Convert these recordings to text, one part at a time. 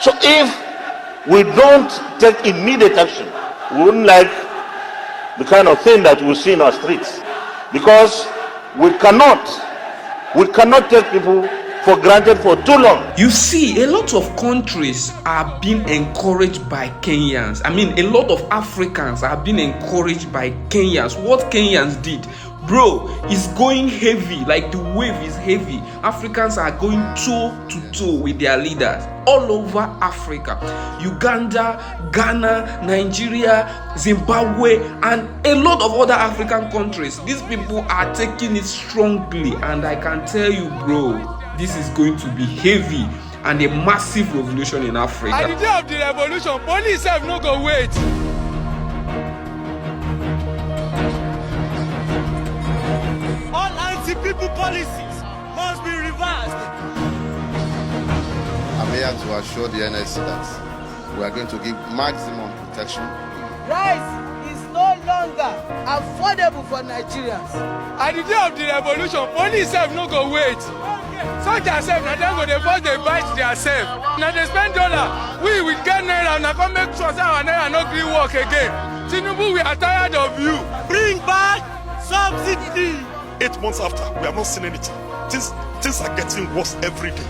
So if we don't take immediate action, we wouldn't like the kind of thing that we see in our streets, because we cannot take people for granted for too long. You see, a lot of countries are being encouraged by Kenyans. I mean, a lot of Africans are being encouraged by Kenyans. What Kenyans did, bro, is going heavy. Like, the wave is heavy. Africans are going toe to toe with their leaders all over Africa. Uganda, Ghana, Nigeria, Zimbabwe, and a lot of other African countries. These people are taking it strongly, and I can tell you, bro, this is going to be heavy and a massive revolution in Africa. At the day of the revolution, police have no go wait. All anti-people policies must be reversed. I'm here to assure the NSC that we are going to give maximum protection. Rice is no longer affordable for Nigerians. At the day of the revolution, police have no go wait. Soldiers have na dem go dey force dey bite theirself. Na dey spend dollar. We will get naira na come make sure say our naira no gree work again. Tinubu, we are tired of you. Bring back subsidy. 8 months after, we have not seen anything. Things are getting worse every day.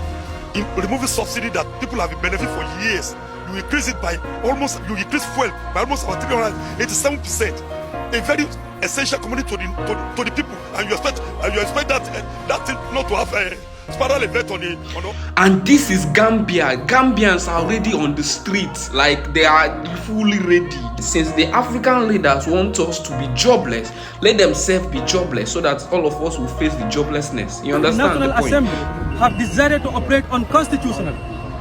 In removing subsidy that people have been benefiting for years, you increase it by almost, you increase fuel by almost about 387%. A very essential commodity to the people, and you expect that thing not to have a spiral effect on it. And this is Gambia. Gambians are already on the streets, like they are fully ready. Since the African leaders want us to be jobless, let themselves be jobless so that all of us will face the joblessness. You understand the point? The National Assembly have decided to operate unconstitutionally.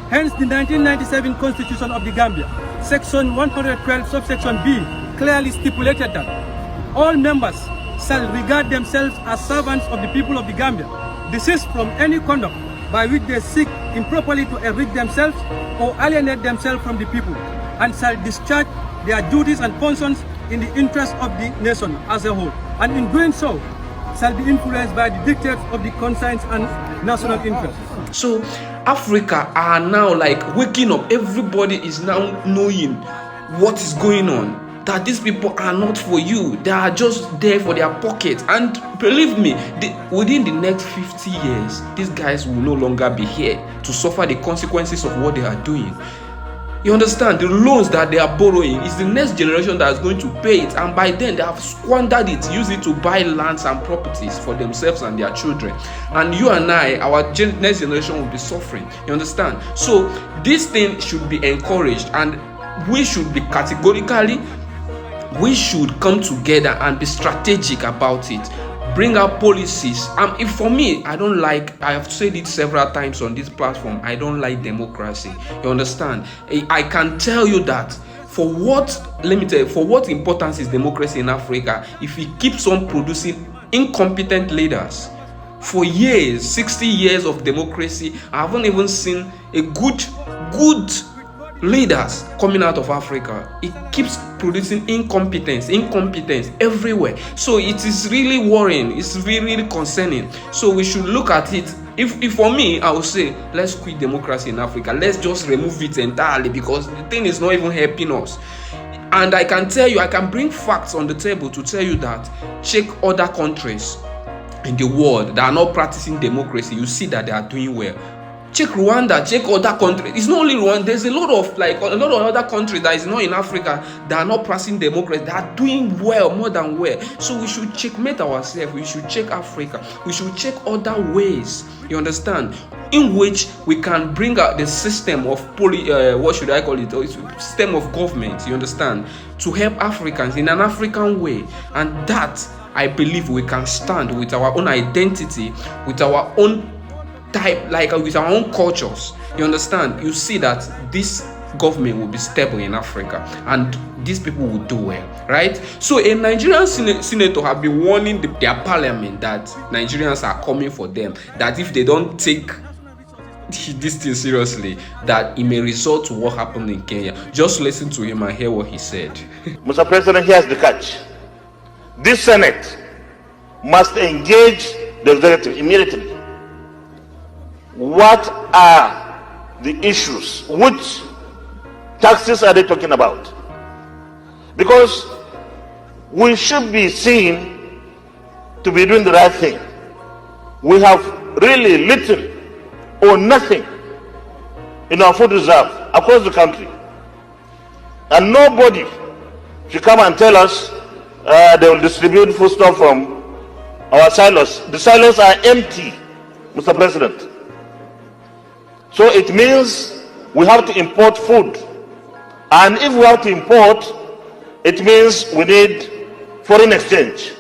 Hence, the 1997 Constitution of the Gambia, Section 112, subsection B, clearly stipulated that all members shall regard themselves as servants of the people of the Gambia, desist from any conduct by which they seek improperly to enrich themselves or alienate themselves from the people, and shall discharge their duties and functions in the interest of the nation as a whole, and in doing so shall be influenced by the dictates of the conscience and national interest. So Africa are now like waking up. Everybody is now knowing what is going on, that these people are not for you. They are just there for their pockets. And believe me, within the next 50 years, these guys will no longer be here to suffer the consequences of what they are doing. You understand? The loans that they are borrowing is the next generation that is going to pay it, and by then they have squandered it, used it to buy lands and properties for themselves and their children. And you and I, our next generation will be suffering. You understand? So this thing should be encouraged, and we should be we should come together and be strategic about it. Bring out policies. If for me, I have said it several times on this platform, I don't like democracy. You understand? I can tell you that for what importance is democracy in Africa if it keeps on producing incompetent leaders. For years, 60 years of democracy, I haven't even seen a good leaders coming out of Africa. It keeps producing incompetence everywhere. So it is really worrying. It's really concerning. So we should look at it. If for me, I would say, let's quit democracy in Africa. Let's just remove it entirely, because the thing is not even helping us. And I can tell you, I can bring facts on the table to tell you that check other countries in the world that are not practicing democracy. You see that they are doing well. Check Rwanda, check other countries. It's not only Rwanda. There's a lot of other countries that is not in Africa that are not practicing democracy. They are doing well, more than well. So we should checkmate ourselves. We should check Africa. We should check other ways. You understand? In which we can bring out the system of system of government. You understand? To help Africans in an African way, and that I believe we can stand with our own identity, with our own type, like with our own cultures. You understand? You see that this government will be stable in Africa, and these people will do well, right? So a Nigerian senator have been warning their parliament that Nigerians are coming for them, that if they don't take this thing seriously, that it may result to what happened in Kenya. Just listen to him and hear what he said. Mr. President, here's the catch. This Senate must engage the executive immediately. What are the issues. Which taxes are they talking about? Because we should be seen to be doing the right thing. We have really little or nothing in our food reserve across the country. And nobody should come and tell us they will distribute foodstuff from our silos. The silos are empty, Mr. President. So it means we have to import food. And if we have to import, it means we need foreign exchange.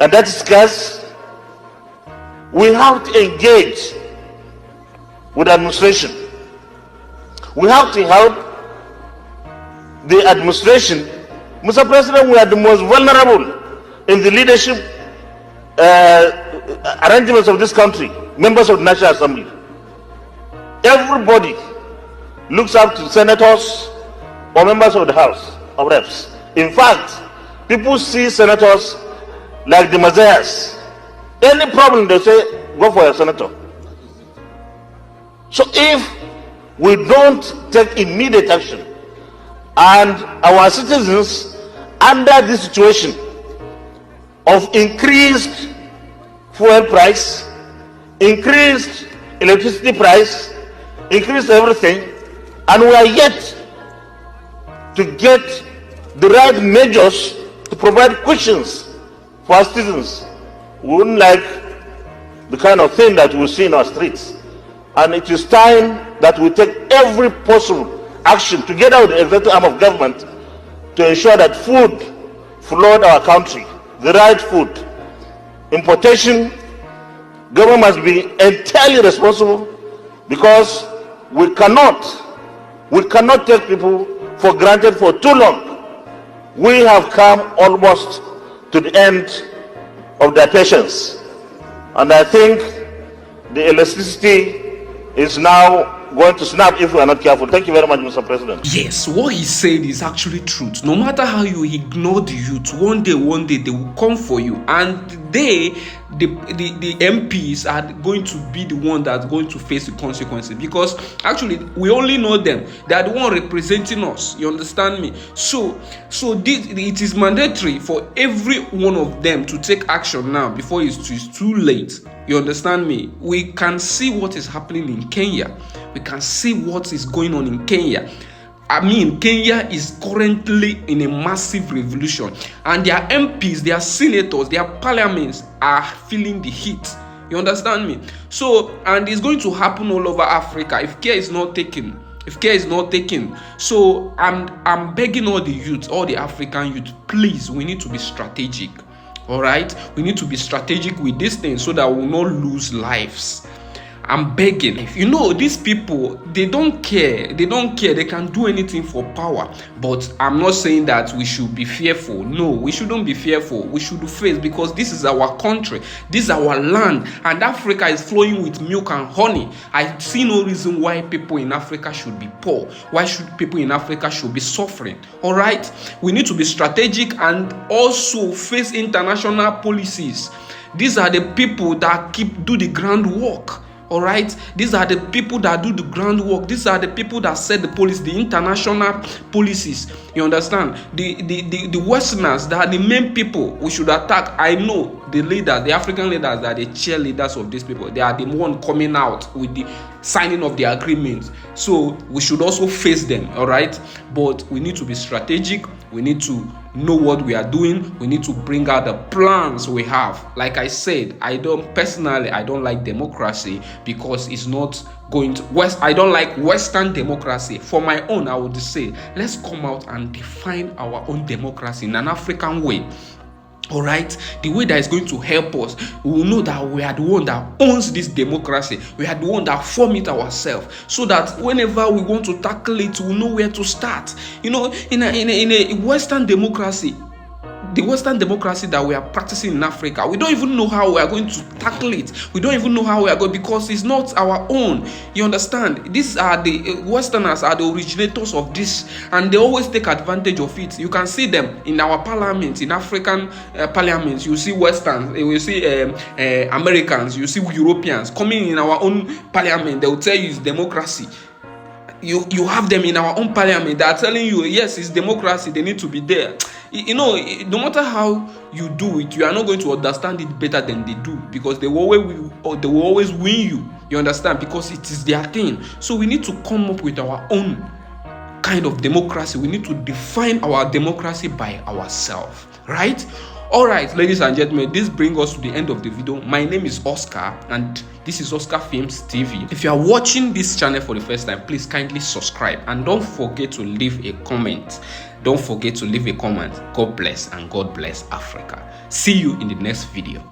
And that is scarce. We have to engage with administration. We have to help the administration. Mr. President, we are the most vulnerable in the leadership arrangements of this country, members of the National Assembly. Everybody looks up to senators or members of the House of Reps. In fact, people see senators like the messiahs. Any problem, they say, go for a senator. So if we don't take immediate action, and our citizens under this situation of increased fuel price, increased electricity price, increased everything, and we are yet to get the right measures to provide cushions for our citizens, we wouldn't like the kind of thing that we see in our streets. And it is time that we take every possible action together with the executive arm of government to ensure that food flood our country, the right food. Importation, government must be entirely responsible, because we cannot take people for granted for too long. We have come almost to the end of their patience. And I think the elasticity is now going to snap if we are not careful. Thank you very much, Mr. President. Yes, what he said is actually truth. No matter how you ignore the youth, one day they will come for you, and the MPs are going to be the one that's going to face the consequences, because actually we only know them. They are the one representing us. You understand me? So it is mandatory for every one of them to take action now before it's too late. You understand me? We can see what is happening in Kenya. We can see what is going on in Kenya. I mean, Kenya is currently in a massive revolution, and their MPs, their senators, their parliaments are feeling the heat. You understand me? So, and it's going to happen all over Africa if care is not taken. So I'm begging all the youth, all the African youth, please, we need to be strategic. All right, we need to be strategic with this thing so that we will not lose lives. I'm begging. You know, these people, they don't care. They can do anything for power. But I'm not saying that we should be fearful. No, we shouldn't be fearful. We should face, because this is our country. This is our land. And Africa is flowing with milk and honey. I see no reason why people in Africa should be poor. Why should people in Africa should be suffering? All right? We need to be strategic and also face international policies. These are the people that do the groundwork. All right, these are the people that do the groundwork. These are the people that set the policy, the international policies. You understand? The Westerners, that are the main people we should attack. I know the leaders, the African leaders, that are the cheerleaders of these people. They are the one coming out with the signing of the agreement. So we should also face them. All right, but we need to be strategic. We need to know what we are doing. We need to bring out the plans we have. Like I said, I don't like democracy, because it's not going to I don't like Western democracy. For my own, I would say, let's come out and define our own democracy in an African way. All right, the way that is going to help us, we will know that we are the one that owns this democracy. We are the one that form it ourselves, so that whenever we want to tackle it, we know where to start. You know, in a Western democracy, the Western democracy that we are practicing in Africa, we don't even know how we are going to tackle it. We don't even know how we are going, because it's not our own. You understand? These are the Westerners are the originators of this, and they always take advantage of it. You can see them in our parliament, in African parliaments. You see Westerns, you see Americans, you see Europeans coming in our own parliament. They will tell you it's democracy. You have them in our own parliament. They are telling you, yes, it's democracy. They need to be there. You know, no matter how you do it, you are not going to understand it better than they do, because they will always win you. You understand? Because it is their thing. So we need to come up with our own kind of democracy. We need to define our democracy by ourselves, right? All right, ladies and gentlemen, this brings us to the end of the video. My name is Oscar, and this is Oscar Films TV. If you are watching this channel for the first time, please kindly subscribe, and don't forget to leave a comment. Don't forget to leave a comment. God bless, and God bless Africa. See you in the next video.